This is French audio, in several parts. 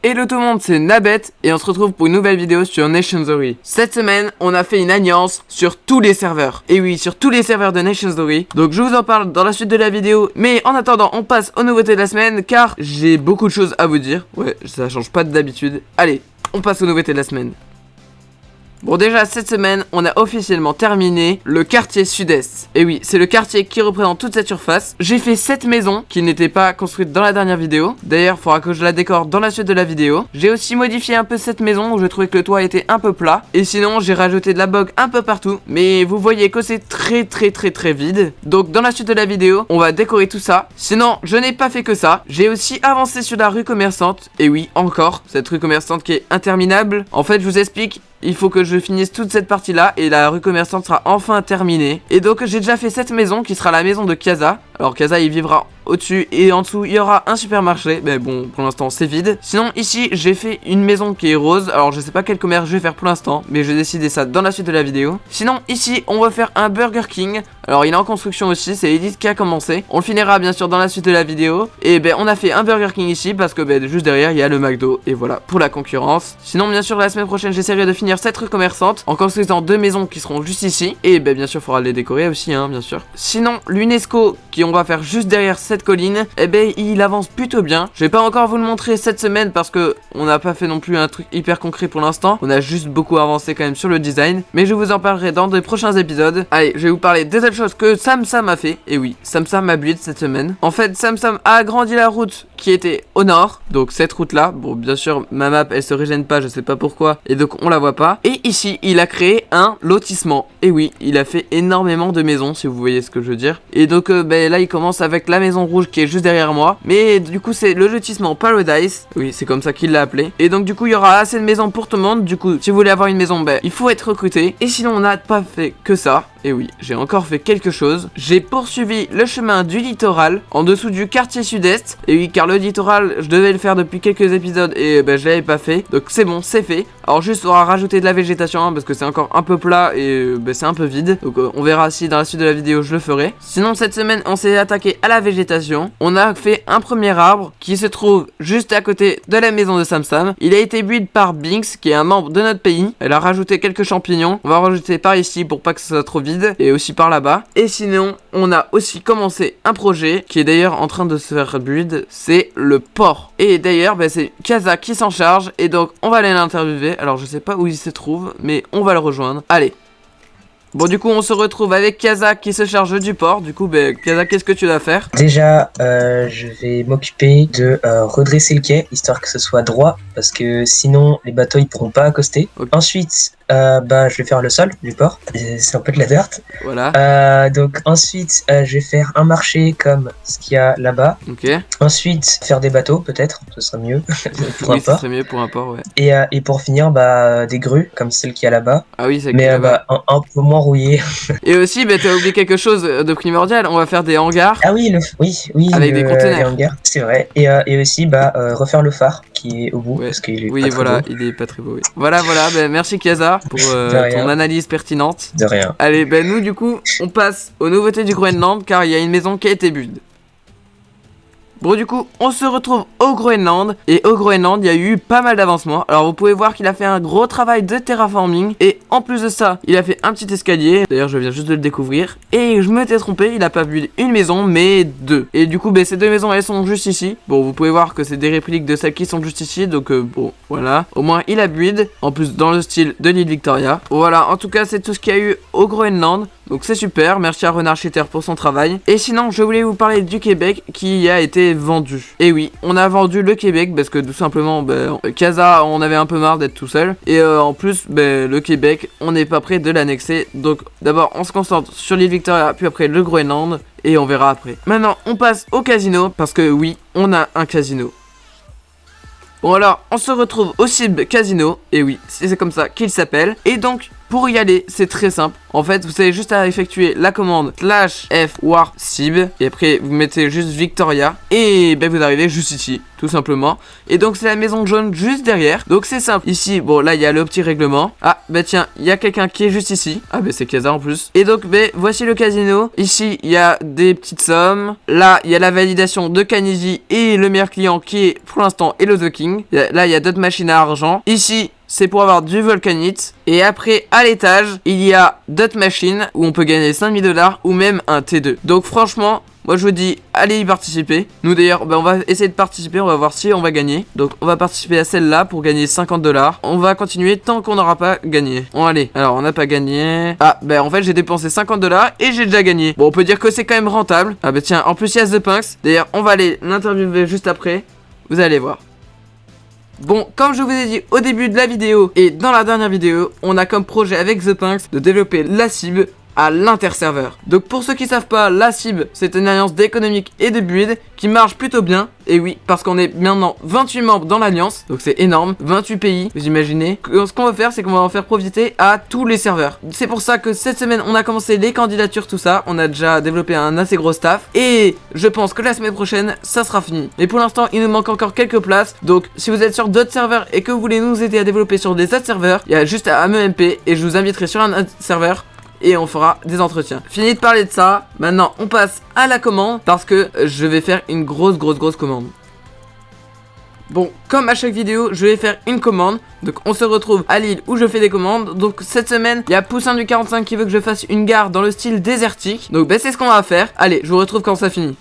Hello tout le monde, c'est Nabet et on se retrouve pour une nouvelle vidéo sur Nationzory. Cette semaine, on a fait une alliance sur tous les serveurs. Et oui, sur tous les serveurs de Nationzory. Donc je vous en parle dans la suite de la vidéo. Mais en attendant, on passe aux nouveautés de la semaine car j'ai beaucoup de choses à vous dire. Ouais, ça change pas d'habitude. Allez, on passe aux nouveautés de la semaine. Bon déjà cette semaine on a officiellement terminé le quartier sud-est. Et oui c'est le quartier qui représente toute cette surface. J'ai fait 7 maisons qui n'étaient pas construites dans la dernière vidéo. D'ailleurs il faudra que je la décore dans la suite de la vidéo. J'ai aussi modifié un peu cette maison où je trouvais que le toit était un peu plat. Et sinon j'ai rajouté de la bog un peu partout. Mais vous voyez que c'est très vide. Donc dans la suite de la vidéo on va décorer tout ça. Sinon je n'ai pas fait que ça. J'ai aussi avancé sur la rue commerçante. Et oui encore cette rue commerçante qui est interminable. En fait je vous explique. Il faut que je finisse toute cette partie là et la rue commerçante sera enfin terminée. Et donc j'ai déjà fait cette maison qui sera la maison de Kaza. Alors Kaza il vivra au-dessus et en dessous il y aura un supermarché. Mais bon pour l'instant c'est vide. Sinon ici j'ai fait une maison qui est rose. Alors je sais pas quel commerce je vais faire pour l'instant, mais je vais décider ça dans la suite de la vidéo. Sinon ici on va faire un Burger King. Alors il est en construction aussi, c'est Edith qui a commencé. On le finira bien sûr dans la suite de la vidéo. Et ben on a fait un Burger King ici parce que ben, juste derrière il y a le McDo. Et voilà pour la concurrence. Sinon bien sûr la semaine prochaine j'essaierai de finir cette rue commerçante en construisant 2 maisons qui seront juste ici. Et ben bien sûr il faudra les décorer aussi hein bien sûr. Sinon l'UNESCO qui on va faire juste derrière cette colline, et ben il avance plutôt bien. Je vais pas encore vous le montrer cette semaine parce que on n'a pas fait non plus un truc hyper concret pour l'instant. On a juste beaucoup avancé quand même sur le design. Mais je vous en parlerai dans de prochains épisodes. Allez je vais vous parler des autres choses que Samsam a fait. Et oui Samsam a build cette semaine. En fait Samsam a agrandi la route qui était au nord. Donc cette route là, bon bien sûr ma map elle se régène pas, je sais pas pourquoi. Et donc on la voit pas. Et ici il a créé un lotissement. Et oui il a fait énormément de maisons si vous voyez ce que je veux dire. Et donc ben là il commence avec la maison rouge qui est juste derrière moi. Mais du coup c'est le lotissement Paradise. Oui c'est comme ça qu'il l'a appelé. Et donc du coup il y aura assez de maisons pour tout le monde. Du coup si vous voulez avoir une maison ben il faut être recruté. Et sinon on n'a pas fait que ça. Et oui j'ai encore fait quelque chose. J'ai poursuivi le chemin du littoral en dessous du quartier sud-est. Et oui car le littoral je devais le faire depuis quelques épisodes et ben je l'avais pas fait. Donc c'est bon c'est fait. Alors juste on va rajouter de la végétation hein, parce que c'est encore un peu plat et ben, c'est un peu vide. Donc on verra si dans la suite de la vidéo je le ferai. Sinon cette semaine on s'est attaqué à la végétation. On a fait un premier arbre qui se trouve juste à côté de la maison de Samsam. Il a été build par Binks qui est un membre de notre pays. Elle a rajouté quelques champignons. On va rajouter par ici pour pas que ce soit trop vide et aussi par là-bas. Et sinon on a aussi commencé un projet qui est d'ailleurs en train de se faire build. C'est le port. Et d'ailleurs ben, c'est Kaza qui s'en charge et donc on va aller l'interviewer. Alors je sais pas où il se trouve mais on va le rejoindre. Allez. Bon du coup on se retrouve avec Kaza qui se charge du port. Du coup ben Kaza qu'est-ce que tu dois faire? Déjà je vais m'occuper de redresser le quai histoire que ce soit droit parce que sinon les bateaux ils pourront pas accoster. Okay. Ensuite je vais faire le sol du port. C'est un peu de la dirt. Voilà. Donc ensuite je vais faire un marché comme ce qu'il y a là-bas. Ok. Ensuite faire des bateaux peut-être, ce serait mieux pour oui, un port. Ce serait mieux pour un port ouais. Et pour finir des grues comme celle qu'il y a là-bas. Ah oui c'est mais un peu moins rouillé. Et aussi bah t'as oublié quelque chose de primordial. On va faire des hangars. Ah oui oui avec des conteneurs. Les hangars, c'est vrai. Et aussi refaire le phare qui est au bout parce qu'il est pas très beau. Il est pas très beau. Oui. Voilà bah, merci Kaza pour ton analyse pertinente. De rien. Allez nous du coup on passe aux nouveautés du Groenland car il y a une maison qui a été build. Bon du coup on se retrouve au Groenland. Et au Groenland il y a eu pas mal d'avancement. Alors vous pouvez voir qu'il a fait un gros travail de terraforming. Et en plus de ça il a fait un petit escalier. D'ailleurs je viens juste de le découvrir. Et je m'étais trompé, il a pas vu une maison mais 2. Et du coup ces 2 maisons elles sont juste ici. Bon vous pouvez voir que c'est des répliques de celles qui sont juste ici. Donc bon voilà. Au moins il a build. En plus dans le style de l'île Victoria. Voilà en tout cas c'est tout ce qu'il y a eu au Groenland. Donc c'est super, merci à Renard Cheater pour son travail. Et sinon je voulais vous parler du Québec qui a été vendu. Et oui, on a vendu le Québec parce que tout simplement Kaza on avait un peu marre d'être tout seul. Et en plus le Québec on n'est pas prêt de l'annexer. Donc d'abord on se concentre sur l'île Victoria puis après le Groenland. Et on verra après. Maintenant on passe au casino parce que oui on a un casino. Bon alors on se retrouve au Cible Casino. Et oui c'est comme ça qu'il s'appelle. Et donc pour y aller, c'est très simple. En fait, vous avez juste à effectuer la commande /F Warp Sib. Et après, vous mettez juste Victoria. Et ben, vous arrivez juste ici, tout simplement. Et donc, c'est la maison jaune juste derrière. Donc, c'est simple. Ici, bon, là, il y a le petit règlement. Ah, bah tiens, il y a quelqu'un qui est juste ici. Ah, bah c'est Kaza en plus. Et donc, ben, voici le casino. Ici, il y a des petites sommes. Là, il y a la validation de Kaniji et le meilleur client qui est, pour l'instant, Hello the King. Là, il y a d'autres machines à argent. Ici, c'est pour avoir du Volcanite. Et après, à l'étage, il y a d'autres machines où on peut gagner 5000 $ ou même un T2. Donc franchement, moi je vous dis, allez y participer. Nous d'ailleurs, on va essayer de participer, on va voir si on va gagner. Donc on va participer à celle-là pour gagner 50 $. On va continuer tant qu'on n'aura pas gagné. Bon allez, alors on n'a pas gagné. Ah, ben en fait j'ai dépensé 50 $ et j'ai déjà gagné. Bon, on peut dire que c'est quand même rentable. Ah bah tiens, en plus il y a The Punks. D'ailleurs, on va aller l'interviewer juste après. Vous allez voir. Bon, comme je vous ai dit au début de la vidéo et dans la dernière vidéo, on a comme projet avec The Punks de développer la CIB à l'interserveur. Donc pour ceux qui savent pas, la CIB c'est une alliance d'économique et de build qui marche plutôt bien. Et oui, parce qu'on est maintenant 28 membres dans l'alliance, donc c'est énorme, 28 pays, vous imaginez. Ce qu'on va faire, c'est qu'on va en faire profiter à tous les serveurs. C'est pour ça que cette semaine, on a commencé les candidatures, tout ça. On a déjà développé un assez gros staff. Et je pense que la semaine prochaine, ça sera fini. Mais pour l'instant, il nous manque encore quelques places. Donc si vous êtes sur d'autres serveurs et que vous voulez nous aider à développer sur des autres serveurs, il y a juste à MEMP et je vous inviterai sur un autre serveur. Et on fera des entretiens. Fini de parler de ça. Maintenant on passe à la commande. Parce que je vais faire une grosse commande. Bon, comme à chaque vidéo, je vais faire une commande. Donc on se retrouve à Lille où je fais des commandes. Donc cette semaine, il y a Poussin du 45 qui veut que je fasse une gare dans le style désertique. Donc c'est ce qu'on va faire. Allez, je vous retrouve quand ça finit.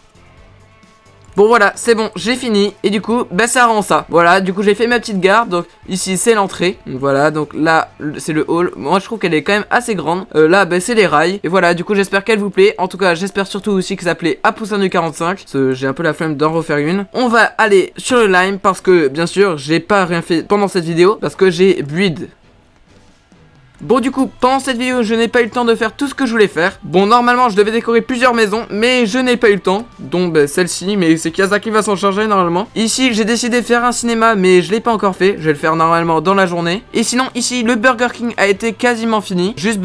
Bon voilà, c'est bon, j'ai fini. Et du coup, ça rend ça. Voilà, du coup j'ai fait ma petite gare. Donc ici c'est l'entrée. Donc voilà, donc là c'est le hall. Moi je trouve qu'elle est quand même assez grande. Là c'est les rails. Et voilà, du coup j'espère qu'elle vous plaît. En tout cas j'espère surtout aussi que ça plaît à Poussin du 45. Parce que j'ai un peu la flemme d'en refaire une. On va aller sur le lime parce que bien sûr j'ai pas rien fait pendant cette vidéo. Parce que j'ai build. Bon du coup, pendant cette vidéo, je n'ai pas eu le temps de faire tout ce que je voulais faire. Bon, normalement, je devais décorer plusieurs maisons, mais je n'ai pas eu le temps. Donc, celle-ci, mais c'est Kaza qui va s'en charger normalement. Ici, j'ai décidé de faire un cinéma, mais je l'ai pas encore fait. Je vais le faire normalement dans la journée. Et sinon, ici, le Burger King a été quasiment fini. Juste,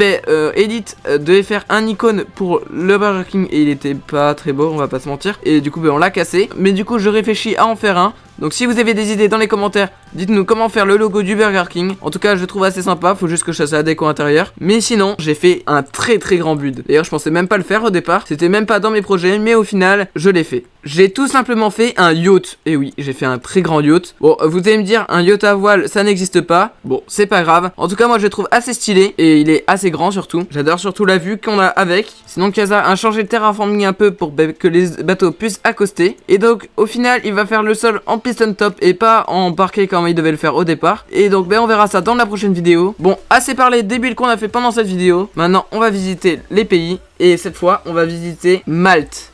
Elite devait faire un icône pour le Burger King et il était pas très beau, on va pas se mentir. Et du coup, on l'a cassé. Mais du coup, je réfléchis à en faire un. Donc si vous avez des idées dans les commentaires, dites-nous comment faire le logo du Burger King. En tout cas, je le trouve assez sympa, faut juste que je fasse la déco intérieure. Mais sinon, j'ai fait un très grand build. D'ailleurs, je pensais même pas le faire au départ, c'était même pas dans mes projets, mais au final, je l'ai fait. J'ai tout simplement fait un yacht. Et oui, j'ai fait un très grand yacht. Bon, vous allez me dire, un yacht à voile, ça n'existe pas. Bon, c'est pas grave. En tout cas, moi, je le trouve assez stylé. Et il est assez grand surtout. J'adore surtout la vue qu'on a avec. Sinon, Kaza a changé le terraforming un peu pour que les bateaux puissent accoster. Et donc, au final, il va faire le sol en piston top et pas en parquet comme il devait le faire au départ. Et donc, on verra ça dans la prochaine vidéo. Bon, assez parlé des builds qu'on a fait pendant cette vidéo. Maintenant, on va visiter les pays. Et cette fois, on va visiter Malte.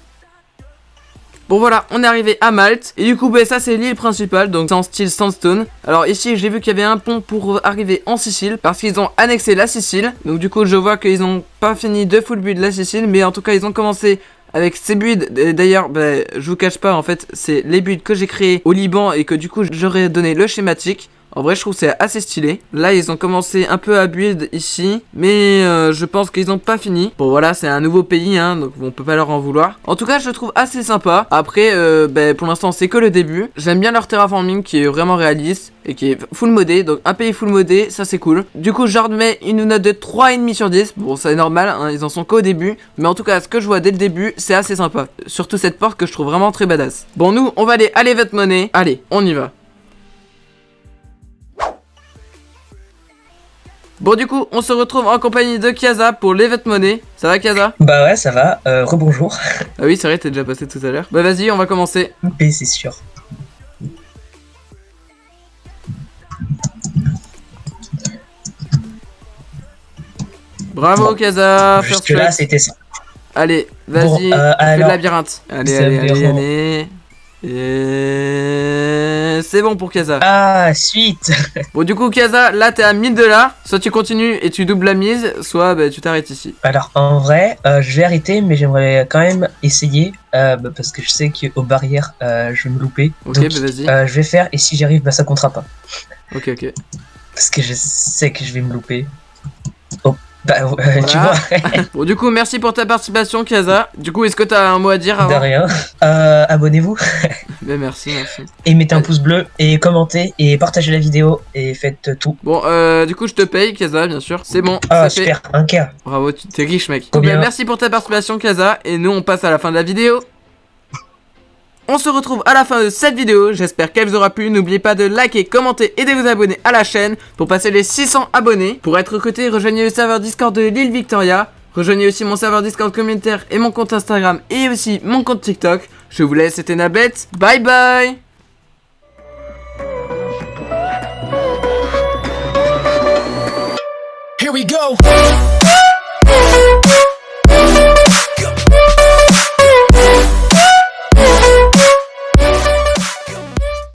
Bon voilà, on est arrivé à Malte. Et du coup, ça c'est l'île principale, donc c'est en style sandstone. Alors ici, j'ai vu qu'il y avait un pont pour arriver en Sicile, parce qu'ils ont annexé la Sicile. Donc du coup, je vois qu'ils n'ont pas fini de full build la Sicile, mais en tout cas, ils ont commencé avec ces builds. D'ailleurs, je vous cache pas, en fait, c'est les builds que j'ai créés au Liban et que du coup, j'aurais donné le schématique. En vrai, je trouve que c'est assez stylé. Là, ils ont commencé un peu à build ici. Mais je pense qu'ils n'ont pas fini. Bon, voilà, c'est un nouveau pays, hein. Donc, on peut pas leur en vouloir. En tout cas, je le trouve assez sympa. Après, pour l'instant, c'est que le début. J'aime bien leur terraforming qui est vraiment réaliste. Et qui est full modé. Donc, un pays full modé, ça c'est cool. Du coup, je leur mets une note de 3,5 sur 10. Bon, c'est normal, hein, ils en sont qu'au début. Mais en tout cas, ce que je vois dès le début, c'est assez sympa. Surtout cette porte que je trouve vraiment très badass. Bon, nous, on va aller à l'Event Money. Allez, on y va. Bon du coup, on se retrouve en compagnie de Kaza pour l'Event Money. Ça va Kaza? Bah ouais, ça va. Rebonjour. Ah oui, c'est vrai, t'es déjà passé tout à l'heure. Bah vas-y, on va commencer. Mais c'est sûr. Bravo Kaza. Jusque là, c'était ça. Allez, vas-y, fais le labyrinthe. Allez. Et c'est bon pour Kaza. Ah, suite. Bon du coup Kaza, là t'es à 1000 $. Soit tu continues et tu doubles la mise, soit tu t'arrêtes ici. Alors en vrai, je vais arrêter, mais j'aimerais quand même essayer, parce que je sais qu'aux barrières, je vais me louper. Ok, donc, vas-y. Je vais faire, et si j'arrive, ça comptera pas. Ok. Parce que je sais que je vais me louper. Bah, tu vois, Bon, du coup, merci pour ta participation, Kaza. Du coup, est-ce que t'as un mot à dire de avant? rien. Abonnez-vous Ben, merci, merci. et mettez un pouce bleu et commentez et partagez la vidéo et faites tout. Bon, du coup, je te paye, Kaza, bien sûr. C'est bon, Ah, ça fait. super, un K. Bravo, t'es riche, mec. Trop Ben, bien. merci pour ta participation, Kaza. Et nous, on passe à la fin de la vidéo. On se retrouve à la fin de cette vidéo, j'espère qu'elle vous aura plu, n'oubliez pas de liker, commenter et de vous abonner à la chaîne pour passer les 600 abonnés. Pour être recruté, rejoignez le serveur Discord de l'île Victoria, rejoignez aussi mon serveur Discord communautaire et mon compte Instagram et aussi mon compte TikTok. Je vous laisse, c'était Nabet, bye bye. Here we go.